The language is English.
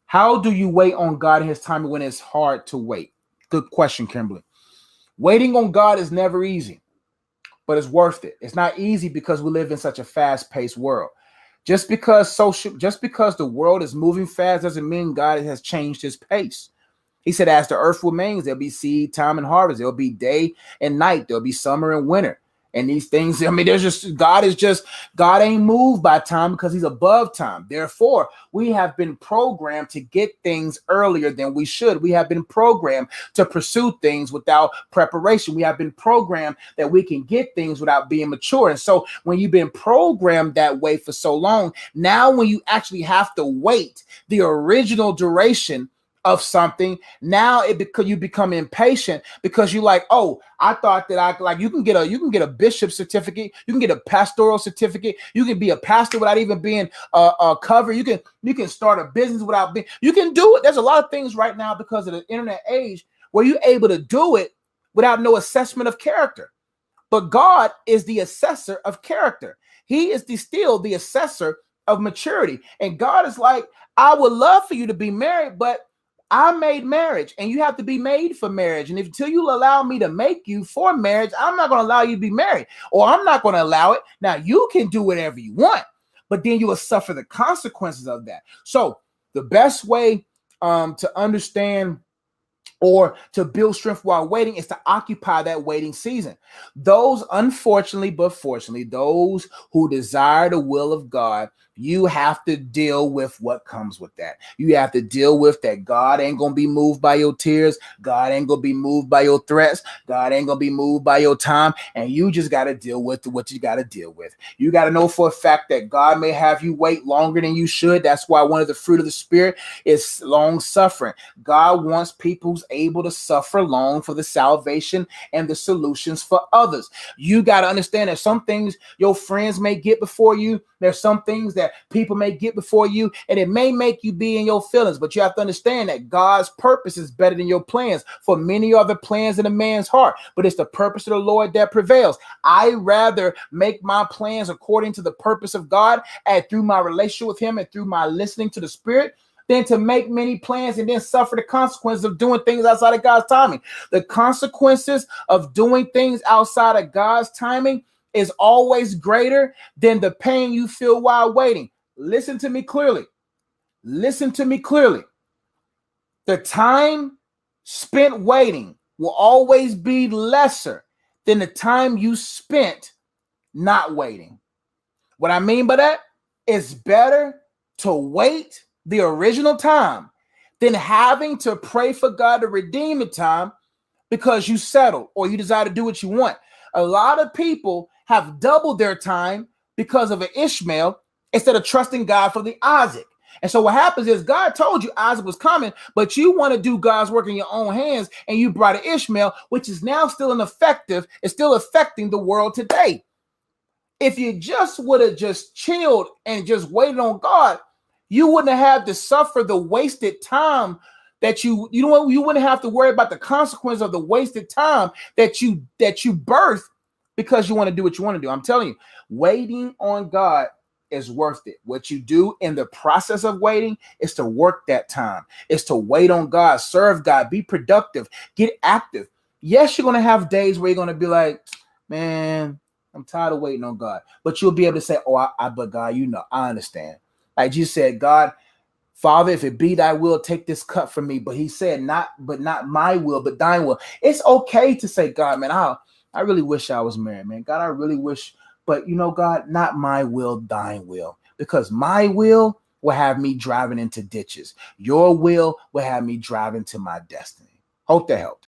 How do you wait on God in his timing when it's hard to wait? Good question, Kimberly. Waiting on God is never easy, but it's worth it. It's not easy because we live in such a fast-paced world. Just because the world is moving fast doesn't mean God has changed his pace. He said, as the earth remains, there'll be seed time and harvest. There'll be day and night. There'll be summer and winter. And these things, I mean, God ain't moved by time because he's above time. Therefore, we have been programmed to get things earlier than we should. We have been programmed to pursue things without preparation. We have been programmed that we can get things without being mature. And so when you've been programmed that way for so long, now when you actually have to wait the original duration of something, now because you become impatient because you like, oh, I thought that I like you can get a bishop certificate, you can get a pastoral certificate, you can be a pastor without even being covered, you can start a business without being, you can do it. There's a lot of things right now because of the internet age where you're able to do it without no assessment of character. But God is the assessor of character. He is still the assessor of maturity. And God is like, I would love for you to be married, but I made marriage and you have to be made for marriage. And until you allow me to make you for marriage, I'm not going to allow you to be married, or I'm not going to allow it. Now you can do whatever you want, but then you will suffer the consequences of that. So the best way to understand or to build strength while waiting is to occupy that waiting season. Those, unfortunately, but fortunately, those who desire the will of God, you have to deal with what comes with that. You have to deal with that God ain't going to be moved by your tears. God ain't going to be moved by your threats. God ain't going to be moved by your time. And you just got to deal with what you got to deal with. You got to know for a fact that God may have you wait longer than you should. That's why one of the fruit of the Spirit is long suffering. God wants people who's able to suffer long for the salvation and the solutions for others. You got to understand that some things your friends may get before you. There's some things that people may get before you, and it may make you be in your feelings, but you have to understand that God's purpose is better than your plans. For many are the plans in a man's heart, but it's the purpose of the Lord that prevails. I rather make my plans according to the purpose of God and through my relationship with him and through my listening to the Spirit than to make many plans and then suffer the consequences of doing things outside of God's timing. The consequences of doing things outside of God's timing is always greater than the pain you feel while waiting. Listen to me clearly. Listen to me clearly. The time spent waiting will always be lesser than the time you spent not waiting. What I mean by that, it's better to wait the original time than having to pray for God to redeem the time because you settled or you desire to do what you want. A lot of people have doubled their time because of an Ishmael instead of trusting God for the Isaac. And so what happens is God told you Isaac was coming, but you want to do God's work in your own hands, and you brought an Ishmael, which is now still ineffective. It's still affecting the world today. If you just would have just chilled and just waited on God, you wouldn't have had to suffer the wasted time that you wouldn't have to worry about the consequence of the wasted time that you birthed because you want to do what you want to do. I'm telling you, waiting on God is worth it. What you do in the process of waiting is to work that time. It's to wait on God, serve God, be productive, get active. Yes, you're going to have days where you're going to be like, man, I'm tired of waiting on God. But you'll be able to say, oh, but God, I understand. Like Jesus said, God, Father, if it be thy will, take this cup from me. But he said, not my will, but thine will. It's okay to say, God, man, I really wish I was married, man. God, I really wish, but God, not my will, thine will. Because my will have me driving into ditches. Your will have me driving to my destiny. Hope that helped.